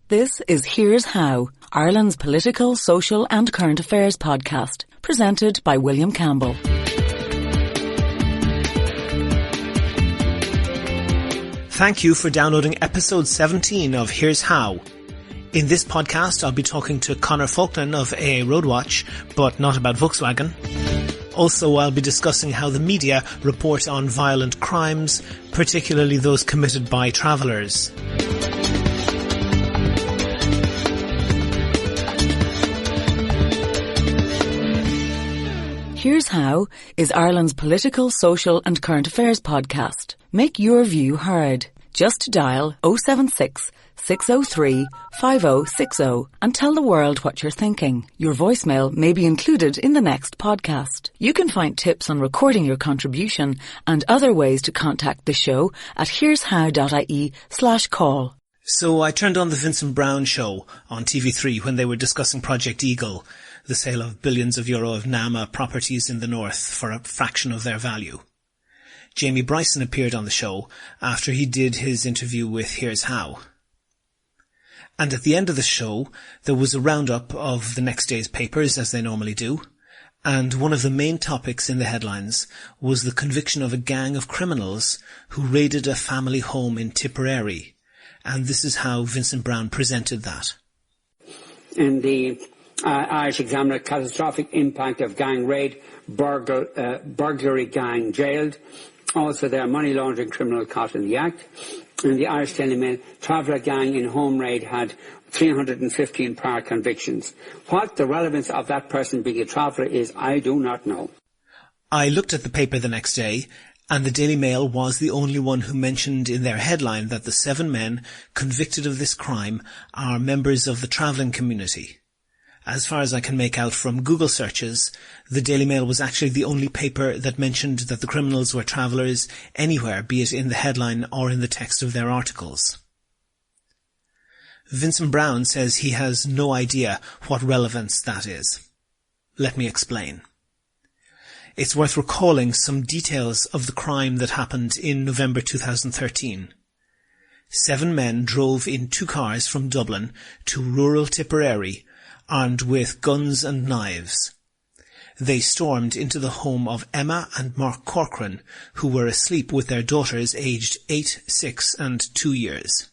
This is Here's How, Ireland's political, social and current affairs podcast, presented by William Campbell. Thank you for downloading episode 17 of Here's How. In this podcast, I'll be talking to Conor Faughnan of AA Roadwatch, but not about Volkswagen. Also, I'll be discussing how the media report on violent crimes, particularly those committed by travellers. Here's How is Ireland's political, social and current affairs podcast. Make your view heard. Just dial 076 603 5060 and tell the world what you're thinking. Your voicemail may be included in the next podcast. You can find tips on recording your contribution and other ways to contact the show at here'show.ie/call. So I turned on the Vincent Browne show on TV3 when they were discussing Project Eagle, the sale of billions of euro of NAMA properties in the north for a fraction of their value. Jamie Bryson appeared on the show after he did his interview with Here's How. And at the end of the show, there was a roundup of the next day's papers, as they normally do, and one of the main topics in the headlines was the conviction of a gang of criminals who raided a family home in Tipperary. And this is how Vincent Browne presented that. In the Irish Examiner, catastrophic impact of gang raid, burglary gang jailed. Also, there are money laundering criminal caught in the act. In the Irish Daily Mail, traveller gang in home raid had 315 prior convictions. What the relevance of that person being a traveller is, I do not know. I looked at the paper the next day, and the Daily Mail was the only one who mentioned in their headline that the 7 men convicted of this crime are members of the travelling community. As far as I can make out from Google searches, the Daily Mail was actually the only paper that mentioned that the criminals were travellers anywhere, be it in the headline or in the text of their articles. Vincent Browne says he has no idea what relevance that is. Let me explain. It's worth recalling some details of the crime that happened in November 2013. 7 men drove in 2 cars from Dublin to rural Tipperary, armed with guns and knives. They stormed into the home of Emma and Mark Corcoran, who were asleep with their daughters aged 8, 6 and 2 years.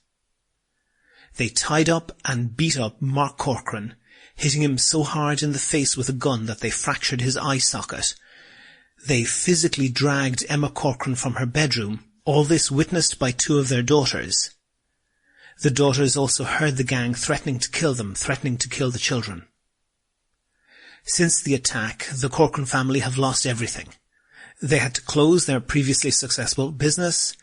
They tied up and beat up Mark Corcoran, hitting him so hard in the face with a gun that they fractured his eye socket. They physically dragged Emma Corcoran from her bedroom, all this witnessed by 2 of their daughters. The daughters also heard the gang threatening to kill them, threatening to kill the children. Since the attack, the Corcoran family have lost everything. They had to close their previously successful business.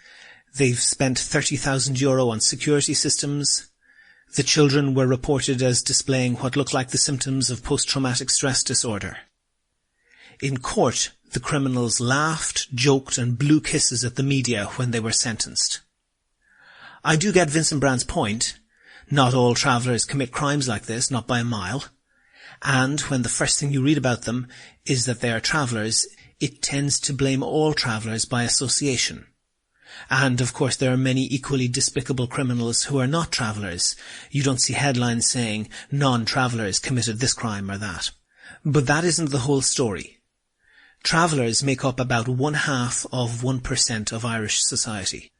They've spent €30,000 on security systems. The children were reported as displaying what looked like the symptoms of post-traumatic stress disorder. In court, the criminals laughed, joked and blew kisses at the media when they were sentenced. I do get Vincent Browne's point. Not all travellers commit crimes like this, not by a mile. And when the first thing you read about them is that they are travellers, it tends to blame all travellers by association. And of course there are many equally despicable criminals who are not travellers. You don't see headlines saying non-travellers committed this crime or that. But that isn't the whole story. Travellers make up about 0.5% of Irish society.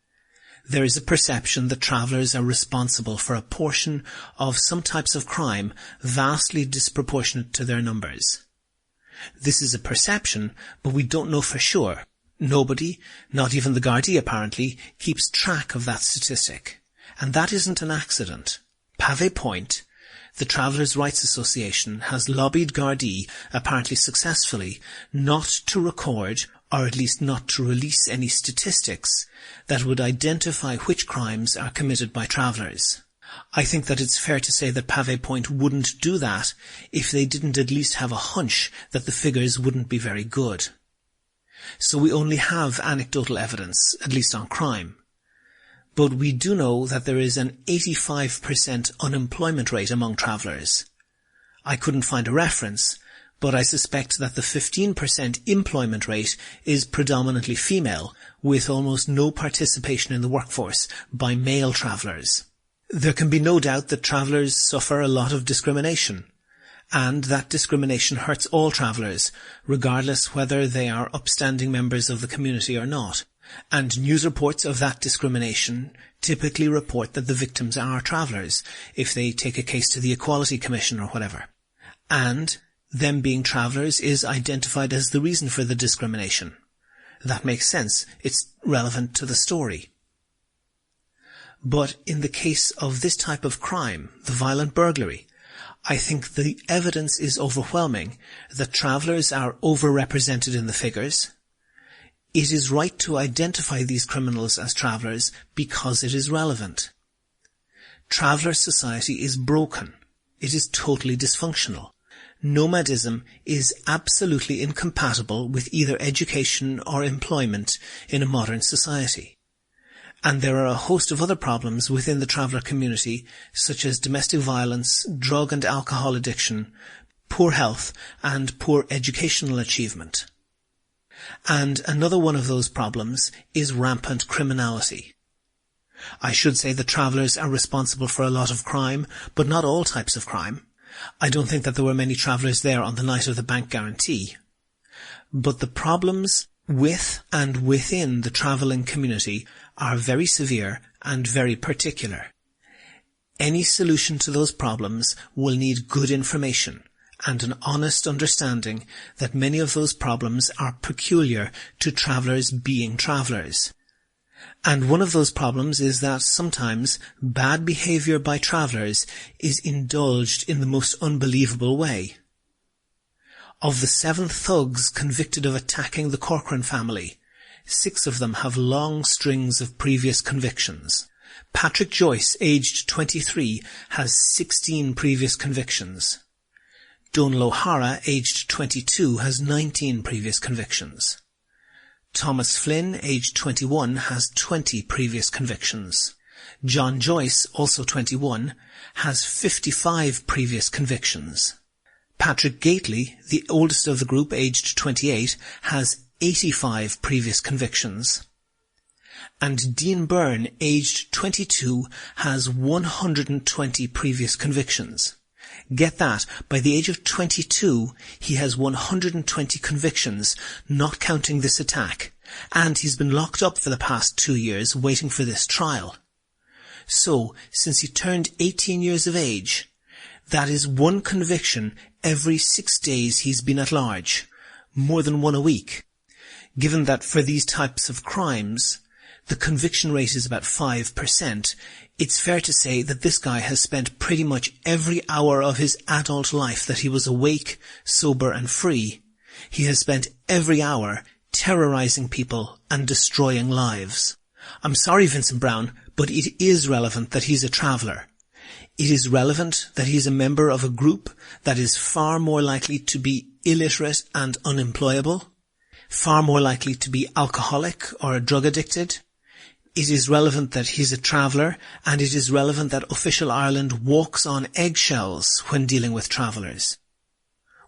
There is a perception that travellers are responsible for a portion of some types of crime vastly disproportionate to their numbers. This is a perception, but we don't know for sure. Nobody, not even the Gardaí apparently, keeps track of that statistic. And that isn't an accident. Pave Point, the Travellers' Rights Association, has lobbied Gardaí, apparently successfully, not to record, or at least not to release any statistics that would identify which crimes are committed by travellers. I think that it's fair to say that Pave Point wouldn't do that if they didn't at least have a hunch that the figures wouldn't be very good. So we only have anecdotal evidence, at least on crime. But we do know that there is an 85% unemployment rate among travellers. I couldn't find a reference, but I suspect that the 15% employment rate is predominantly female, with almost no participation in the workforce by male travellers. There can be no doubt that travellers suffer a lot of discrimination, and that discrimination hurts all travellers, regardless whether they are upstanding members of the community or not. And news reports of that discrimination typically report that the victims are travellers, if they take a case to the Equality Commission or whatever. And them being travellers is identified as the reason for the discrimination. That makes sense. It's relevant to the story. But in the case of this type of crime, the violent burglary, I think the evidence is overwhelming that travellers are overrepresented in the figures. It is right to identify these criminals as travellers because it is relevant. Traveller society is broken. It is totally dysfunctional. Nomadism is absolutely incompatible with either education or employment in a modern society. And there are a host of other problems within the traveller community, such as domestic violence, drug and alcohol addiction, poor health, and poor educational achievement. And another one of those problems is rampant criminality. I should say that travellers are responsible for a lot of crime, but not all types of crime. I don't think that there were many travellers there on the night of the bank guarantee. But the problems with and within the travelling community are very severe and very particular. Any solution to those problems will need good information and an honest understanding that many of those problems are peculiar to travellers being travellers. And one of those problems is that sometimes bad behaviour by travellers is indulged in the most unbelievable way. Of the 7 thugs convicted of attacking the Corcoran family, 6 of them have long strings of previous convictions. Patrick Joyce, aged 23, has 16 previous convictions. Donal O'Hara, aged 22, has 19 previous convictions. Thomas Flynn, aged 21, has 20 previous convictions. John Joyce, also 21, has 55 previous convictions. Patrick Gately, the oldest of the group, aged 28, has 85 previous convictions. And Dean Byrne, aged 22, has 120 previous convictions. Get that, by the age of 22, he has 120 convictions, not counting this attack, and he's been locked up for the past 2 years waiting for this trial. So, since he turned 18 years of age, that is 1 conviction every 6 days he's been at large, more than 1 a week. Given that for these types of crimes, the conviction rate is about 5%, it's fair to say that this guy has spent pretty much every hour of his adult life that he was awake, sober and free. He has spent every hour terrorizing people and destroying lives. I'm sorry, Vincent Brown, but it is relevant that he's a traveller. It is relevant that he's a member of a group that is far more likely to be illiterate and unemployable, far more likely to be alcoholic or drug addicted. It is relevant that he's a traveller, and it is relevant that Official Ireland walks on eggshells when dealing with travellers.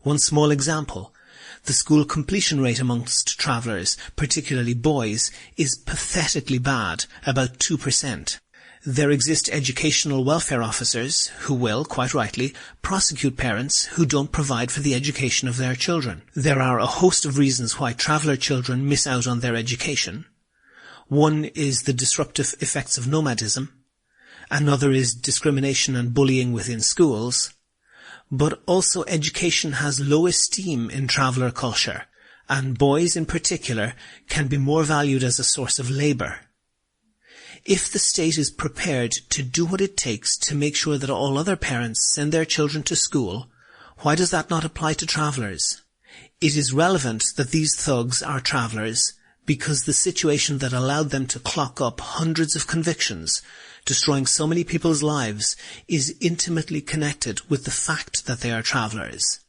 One small example. The school completion rate amongst travellers, particularly boys, is pathetically bad, about 2%. There exist educational welfare officers who will, quite rightly, prosecute parents who don't provide for the education of their children. There are a host of reasons why traveller children miss out on their education. One is the disruptive effects of nomadism. Another is discrimination and bullying within schools. But also education has low esteem in traveller culture, and boys in particular can be more valued as a source of labour. If the state is prepared to do what it takes to make sure that all other parents send their children to school, why does that not apply to travellers? It is relevant that these thugs are travellers because the situation that allowed them to clock up hundreds of convictions, destroying so many people's lives, is intimately connected with the fact that they are travellers.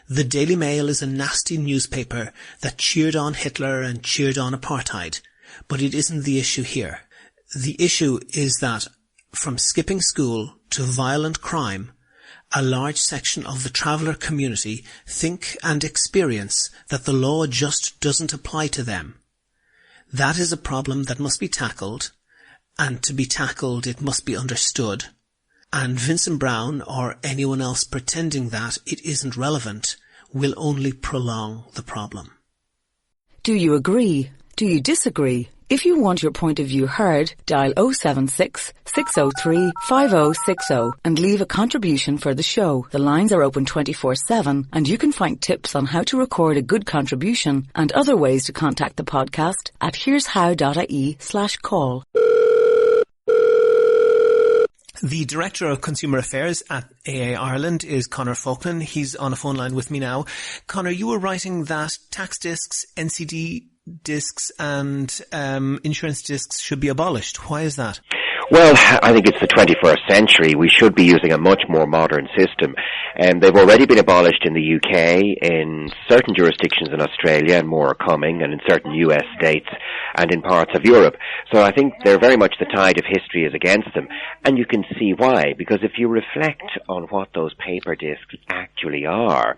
The Daily Mail is a nasty newspaper that cheered on Hitler and cheered on apartheid, but it isn't the issue here. The issue is that, from skipping school to violent crime, a large section of the traveller community think and experience that the law just doesn't apply to them. That is a problem that must be tackled, and to be tackled it must be understood. And Vincent Browne, or anyone else pretending that it isn't relevant, will only prolong the problem. Do you agree? Do you disagree? If you want your point of view heard, dial 076 603 5060 and leave a contribution for the show. The lines are open 24/7 and you can find tips on how to record a good contribution and other ways to contact the podcast at here'show.ie/call. The Director of Consumer Affairs at AA Ireland is Conor Faughnan. He's on a phone line with me now. Conor, you were writing that tax discs, NCD discs and insurance discs should be abolished. Why is that? Well, I think it's the 21st century. We should be using a much more modern system. And they've already been abolished in the UK, in certain jurisdictions in Australia, and more are coming, and in certain US states, and in parts of Europe. So I think they're very much the tide of history is against them. And you can see why, because if you reflect on what those paper discs actually are,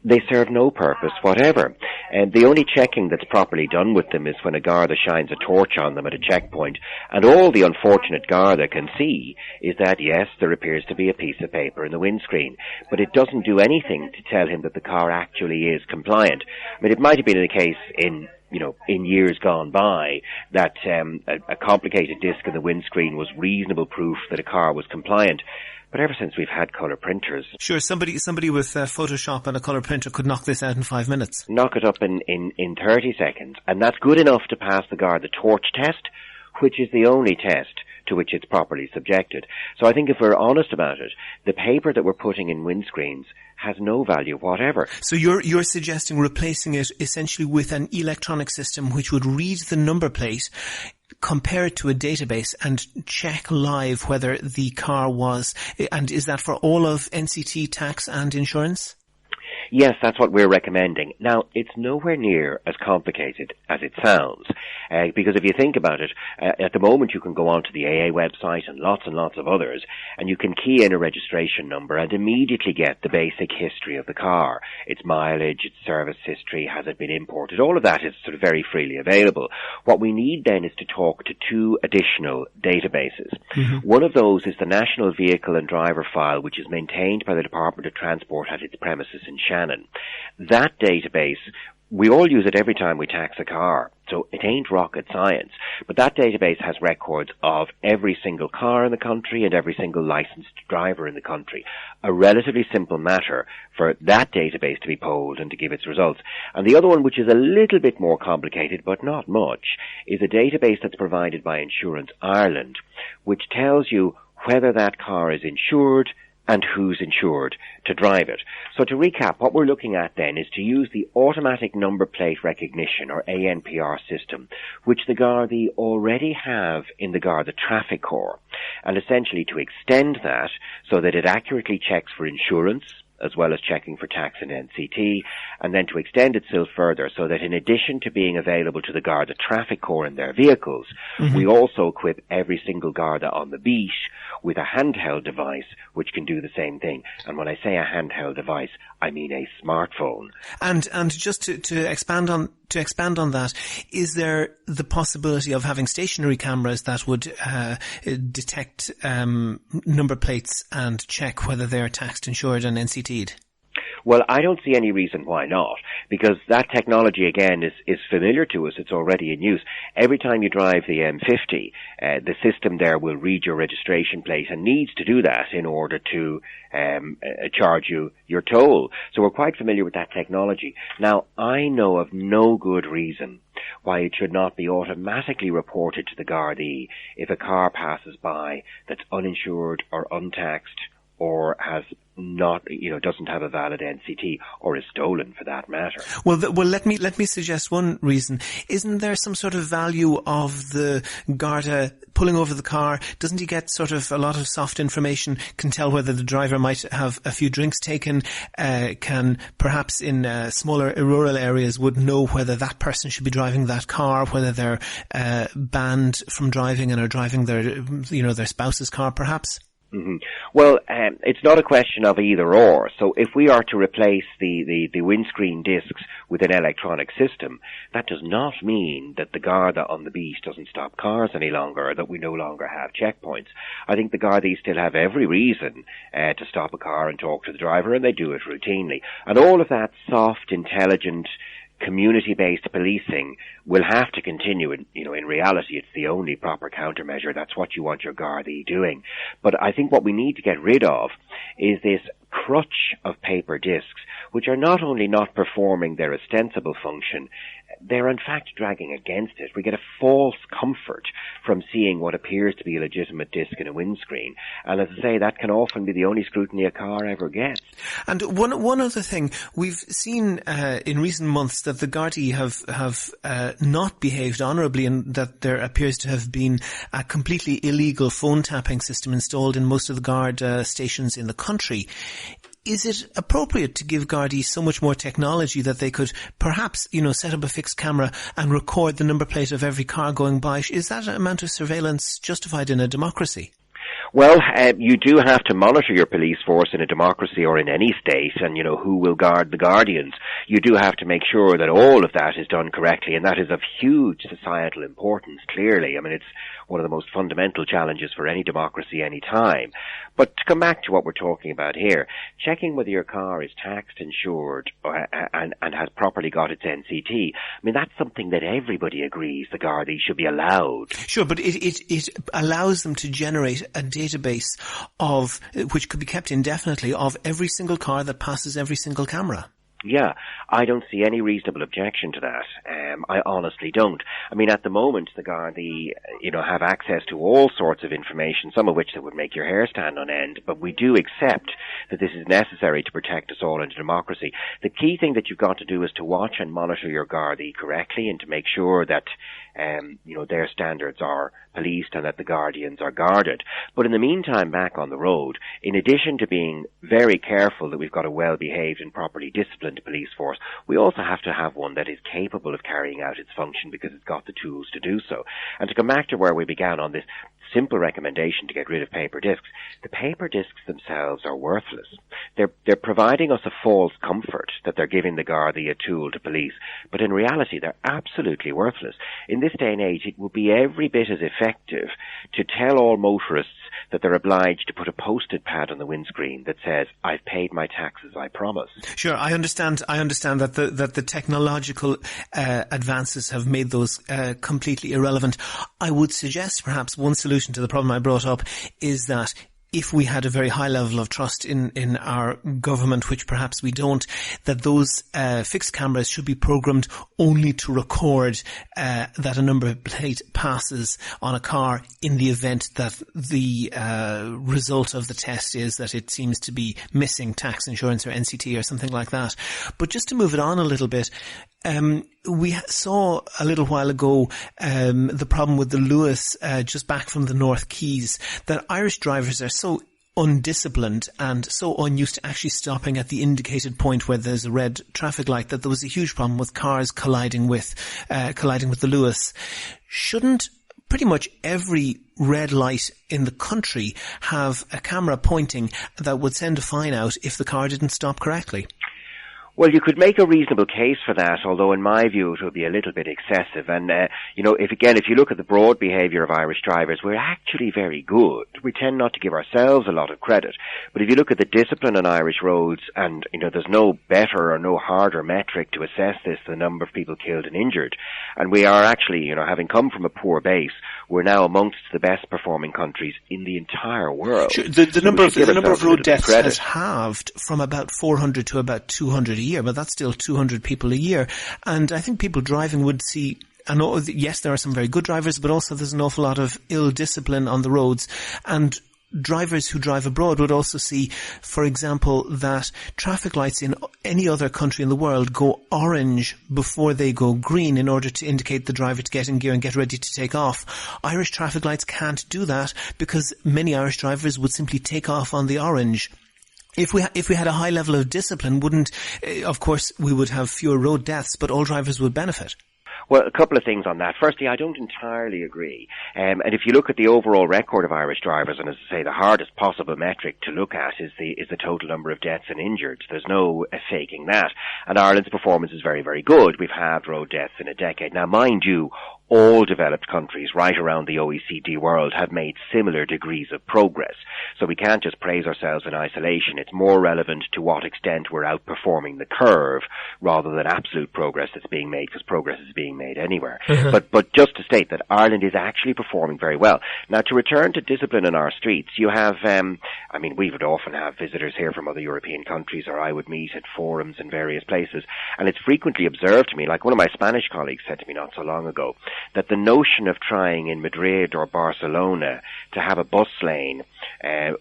they serve no purpose whatever. And the only checking that's properly done with them is when a Garda shines a torch on them at a checkpoint. And all the unfortunate Garda can see is that, yes, there appears to be a piece of paper in the windscreen, but it doesn't do anything to tell him that the car actually is compliant. I mean, it might have been the case in years gone by that a complicated disc in the windscreen was reasonable proof that a car was compliant. But ever since we've had colour printers... Sure, somebody with Photoshop and a colour printer could knock this out in 5 minutes. Knock it up in 30 seconds. And that's good enough to pass the Garda torch test, which is the only test to which it's properly subjected. So I think if we're honest about it, the paper that we're putting in windscreens has no value whatever. So you're suggesting replacing it essentially with an electronic system which would read the number plate, compare it to a database and check live whether the car was, and is that for all of NCT tax and insurance? Yes, that's what we're recommending. Now, it's nowhere near as complicated as it sounds, because if you think about it, at the moment you can go onto the AA website and lots of others, and you can key in a registration number and immediately get the basic history of the car, its mileage, its service history, has it been imported, all of that is sort of very freely available. What we need then is to talk to two additional databases. Mm-hmm. One of those is the National Vehicle and Driver File, which is maintained by the Department of Transport at its premises in Shannon. That database, we all use it every time we tax a car, so it ain't rocket science. But that database has records of every single car in the country and every single licensed driver in the country. A relatively simple matter for that database to be polled and to give its results. And the other one, which is a little bit more complicated, but not much, is a database that's provided by Insurance Ireland, which tells you whether that car is insured and who's insured to drive it. So to recap, what we're looking at then is to use the automatic number plate recognition, or ANPR system, which the Gardaí already have in the Garda Traffic Corps, and essentially to extend that so that it accurately checks for insurance, as well as checking for tax and NCT, and then to extend it still further so that in addition to being available to the Garda Traffic Corps in their vehicles, mm-hmm. we also equip every single Garda on the beat with a handheld device which can do the same thing. And when I say a handheld device, I mean a smartphone. And just to expand on that, is there the possibility of having stationary cameras that would detect number plates and check whether they're taxed, insured and NCT'd? Well, I don't see any reason why not, because that technology, again, is familiar to us. It's already in use. Every time you drive the M50, the system there will read your registration plate and needs to do that in order to charge you your toll. So we're quite familiar with that technology. Now, I know of no good reason why it should not be automatically reported to the Gardaí if a car passes by that's uninsured or untaxed or has not, doesn't have a valid NCT, or is stolen for that matter. Well, let me suggest one reason. Isn't there some sort of value of the Garda pulling over the car? Doesn't he get sort of a lot of soft information, can tell whether the driver might have a few drinks taken, can perhaps in smaller rural areas would know whether that person should be driving that car, whether they're banned from driving and are driving their spouse's car perhaps? Mm-hmm. Well, it's not a question of either or. So if we are to replace the windscreen discs with an electronic system, that does not mean that the Garda on the beat doesn't stop cars any longer, or that we no longer have checkpoints. I think the Gardaí still have every reason to stop a car and talk to the driver, and they do it routinely. And all of that soft, intelligent, community-based policing will have to continue. In reality, it's the only proper countermeasure. That's what you want your Gardaí doing. But I think what we need to get rid of is this crutch of paper discs, which are not only not performing their ostensible function, they're in fact dragging against it. We get a false comfort from seeing what appears to be a legitimate disc in a windscreen. And as I say, that can often be the only scrutiny a car ever gets. And one other thing, we've seen in recent months that the Gardaí have not behaved honourably, and that there appears to have been a completely illegal phone tapping system installed in most of the Guard stations in the country. Is it appropriate to give Gardaí so much more technology that they could perhaps, set up a fixed camera and record the number plate of every car going by? Is that amount of surveillance justified in a democracy? Well, you do have to monitor your police force in a democracy or in any state, and who will guard the guardians. You do have to make sure that all of that is done correctly, and that is of huge societal importance, clearly. I mean, it's one of the most fundamental challenges for any democracy any time. But to come back to what we're talking about here, checking whether your car is taxed, insured, and has properly got its NCT, I mean, that's something that everybody agrees the Gardaí should be allowed. Sure, but it allows them to generate a database of, which could be kept indefinitely, of every single car that passes every single camera. Yeah, I don't see any reasonable objection to that. I honestly don't. I mean, at the moment, the Gardaí, have access to all sorts of information, some of which that would make your hair stand on end, but we do accept that this is necessary to protect us all in a democracy. The key thing that you've got to do is to watch and monitor your Gardaí correctly, and to make sure that their standards are policed and that the guardians are guarded. But in the meantime, back on the road, in addition to being very careful that we've got a well-behaved and properly disciplined police force, we also have to have one that is capable of carrying out its function because it's got the tools to do so. And to come back to where we began on this simple recommendation to get rid of paper discs, the paper discs themselves are worthless. They're providing us a false comfort that they're giving the Gardaí a tool to police, but in reality they're absolutely worthless. In this day and age, it would be every bit as effective to tell all motorists that they're obliged to put a post-it pad on the windscreen that says, "I've paid my taxes, I promise." Sure, I understand that the technological advances have made those completely irrelevant. I would suggest perhaps one solution to the problem I brought up is that if we had a very high level of trust in our government, which perhaps we don't, that those fixed cameras should be programmed only to record that a number plate passes on a car in the event that the result of the test is that it seems to be missing tax, insurance or NCT or something like that. But just to move it on a little bit, we saw a little while ago the problem with the Lewis just back from the North Keys, that Irish drivers are so undisciplined and so unused to actually stopping at the indicated point where there's a red traffic light that there was a huge problem with cars colliding with the Lewis. Shouldn't pretty much every red light in the country have a camera pointing that would send a fine out if the car didn't stop correctly? Well, you could make a reasonable case for that, although in my view it would be a little bit excessive. And, if you look at the broad behaviour of Irish drivers, we're actually very good. We tend not to give ourselves a lot of credit. But if you look at the discipline on Irish roads, and, there's no better or no harder metric to assess this than the number of people killed and injured. And we are actually, having come from a poor base, we're now amongst the best performing countries in the entire world. Sure, the number of road deaths has halved from about 400 to about 200 a year, but that's still 200 people a year. And I think people driving would see, yes, there are some very good drivers, but also there's an awful lot of ill discipline on the roads. And drivers who drive abroad would also see, for example, that traffic lights in any other country in the world go orange before they go green in order to indicate the driver to get in gear and get ready to take off. Irish traffic lights can't do that because many Irish drivers would simply take off on the orange. If we had a high level of discipline, of course we would have fewer road deaths, but all drivers would benefit. Well, a couple of things on that. Firstly, I don't entirely agree. And if you look at the overall record of Irish drivers, and as I say, the hardest possible metric to look at is the total number of deaths and injured. There's no faking that. And Ireland's performance is very, very good. We've halved road deaths in a decade. Now, mind you, all developed countries right around the OECD world have made similar degrees of progress. So we can't just praise ourselves in isolation. It's more relevant to what extent we're outperforming the curve rather than absolute progress that's being made, because progress is being made anywhere. But just to state that Ireland is actually performing very well. Now, to return to discipline in our streets, you have, we would often have visitors here from other European countries, or I would meet at forums in various places, and it's frequently observed to me, like one of my Spanish colleagues said to me not so long ago, that the notion of trying in Madrid or Barcelona to have a bus lane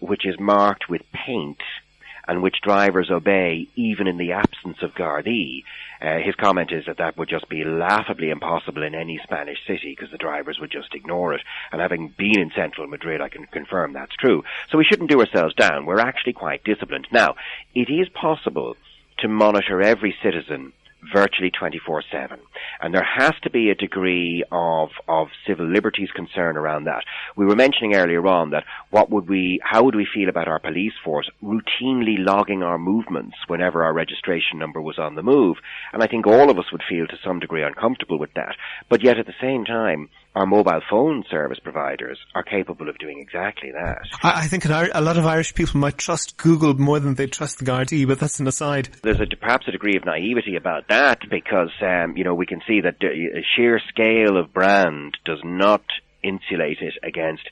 which is marked with paint and which drivers obey even in the absence of Gardaí, his comment is that would just be laughably impossible in any Spanish city because the drivers would just ignore it. And having been in central Madrid, I can confirm that's true. So we shouldn't do ourselves down. We're actually quite disciplined. Now, it is possible to monitor every citizen virtually 24/7. And there has to be a degree of civil liberties concern around that. We were mentioning earlier on that how would we feel about our police force routinely logging our movements whenever our registration number was on the move? And I think all of us would feel to some degree uncomfortable with that. But yet at the same time, our mobile phone service providers are capable of doing exactly that. I think a lot of Irish people might trust Google more than they trust the Gardaí, but that's an aside. There's perhaps a degree of naivety about that because, we can see that a sheer scale of brand does not insulate it against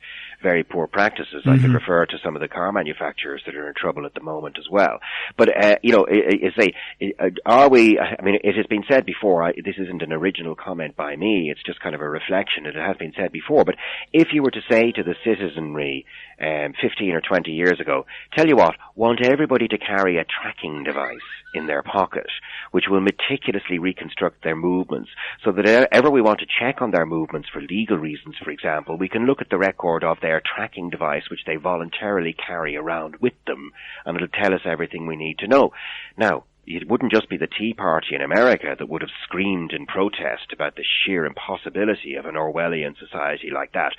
very poor practices. I could refer to some of the car manufacturers that are in trouble at the moment as well. But, it has been said before, this isn't an original comment by me, it's just kind of a reflection, and it has been said before, but if you were to say to the citizenry 15 or 20 years ago, tell you what, want everybody to carry a tracking device in their pocket, which will meticulously reconstruct their movements, so that ever we want to check on their movements for legal reasons, for example, we can look at the record of their tracking device, which they voluntarily carry around with them, and it'll tell us everything we need to know. Now, it wouldn't just be the Tea Party in America that would have screamed in protest about the sheer impossibility of an Orwellian society like that.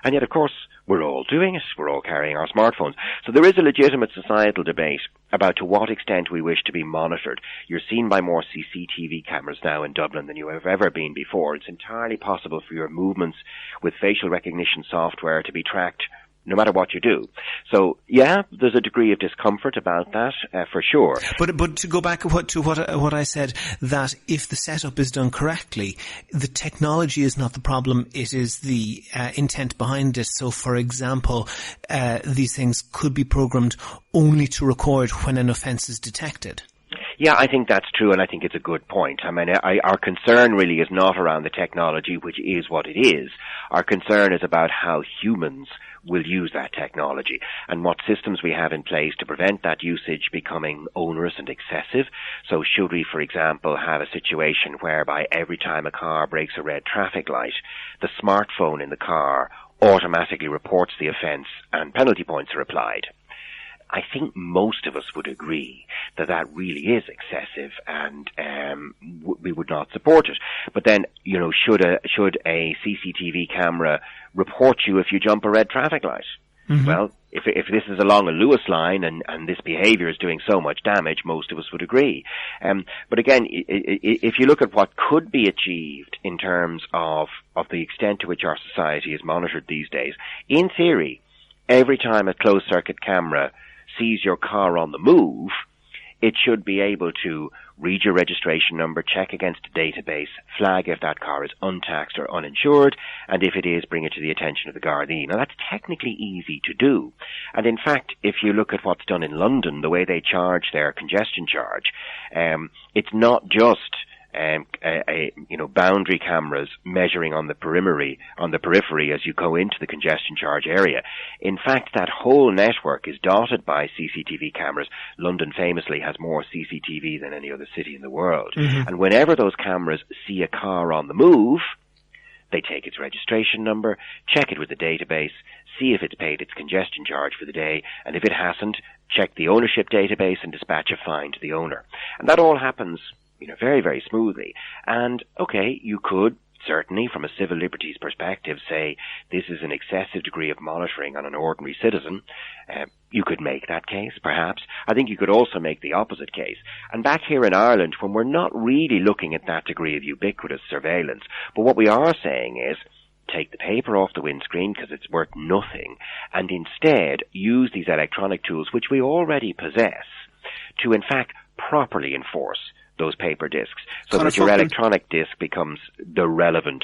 And yet, of course, we're all doing it. We're all carrying our smartphones. So there is a legitimate societal debate about to what extent we wish to be monitored. You're seen by more CCTV cameras now in Dublin than you have ever been before. It's entirely possible for your movements with facial recognition software to be tracked no matter what you do. So, yeah, there's a degree of discomfort about that, for sure. But to go back to what I said, that if the setup is done correctly, the technology is not the problem, it is the intent behind it. So, for example, these things could be programmed only to record when an offence is detected. Yeah, I think that's true, and I think it's a good point. I mean, our concern really is not around the technology, which is what it is. Our concern is about how humans will use that technology and what systems we have in place to prevent that usage becoming onerous and excessive. So should we, for example, have a situation whereby every time a car breaks a red traffic light, the smartphone in the car automatically reports the offence and penalty points are applied? I think most of us would agree that really is excessive, and we would not support it. But then, should a CCTV camera report you if you jump a red traffic light? Mm-hmm. Well, if this is along a Lewis line and this behaviour is doing so much damage, most of us would agree. But again, if you look at what could be achieved in terms of the extent to which our society is monitored these days, in theory, every time a closed circuit camera sees your car on the move, it should be able to read your registration number, check against a database, flag if that car is untaxed or uninsured, and if it is, bring it to the attention of the Gardaí. Now, that's technically easy to do. And in fact, if you look at what's done in London, the way they charge their congestion charge, it's not just boundary cameras measuring on the periphery as you go into the congestion charge area. In fact, that whole network is dotted by CCTV cameras. London famously has more CCTV than any other city in the world. Mm-hmm. And whenever those cameras see a car on the move, they take its registration number, check it with the database, see if it's paid its congestion charge for the day, and if it hasn't, check the ownership database and dispatch a fine to the owner. And that all happens very, very smoothly. And, okay, you could certainly from a civil liberties perspective, say this is an excessive degree of monitoring on an ordinary citizen. You could make that case, perhaps. I think you could also make the opposite case. And back here in Ireland, when we're not really looking at that degree of ubiquitous surveillance, but what we are saying is, take the paper off the windscreen because it's worth nothing, and instead use these electronic tools, which we already possess, to in fact properly enforce those paper discs, so that your electronic disc becomes the relevant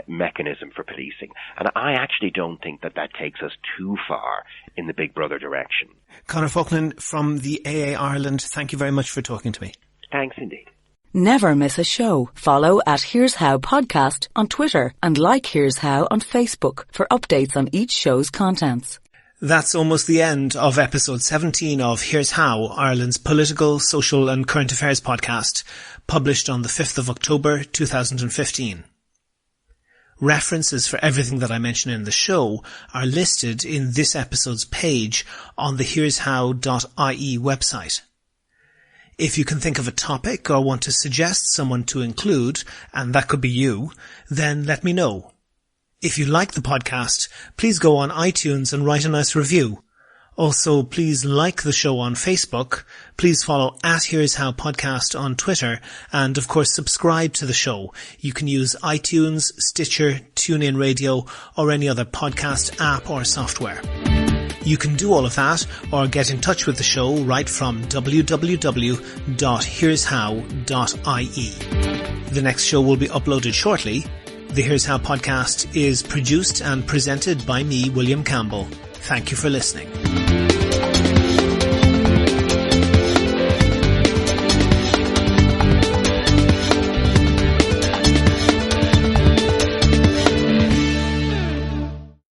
mechanism for policing. And I actually don't think that takes us too far in the Big Brother direction. Conor Faughnan from the AA Ireland, thank you very much for talking to me. Thanks indeed. Never miss a show. Follow at Here's How Podcast on Twitter and like Here's How on Facebook for updates on each show's contents. That's almost the end of episode 17 of Here's How, Ireland's political, social and current affairs podcast, published on the 5th of October 2015. References for everything that I mention in the show are listed in this episode's page on the here'show.ie website. If you can think of a topic or want to suggest someone to include, and that could be you, then let me know. If you like the podcast, please go on iTunes and write a nice review. Also, please like the show on Facebook, please follow at Here's How Podcast on Twitter, and of course subscribe to the show. You can use iTunes, Stitcher, TuneIn Radio, or any other podcast app or software. You can do all of that or get in touch with the show right from www.here'show.ie. The next show will be uploaded shortly. The Here's How podcast is produced and presented by me, William Campbell. Thank you for listening.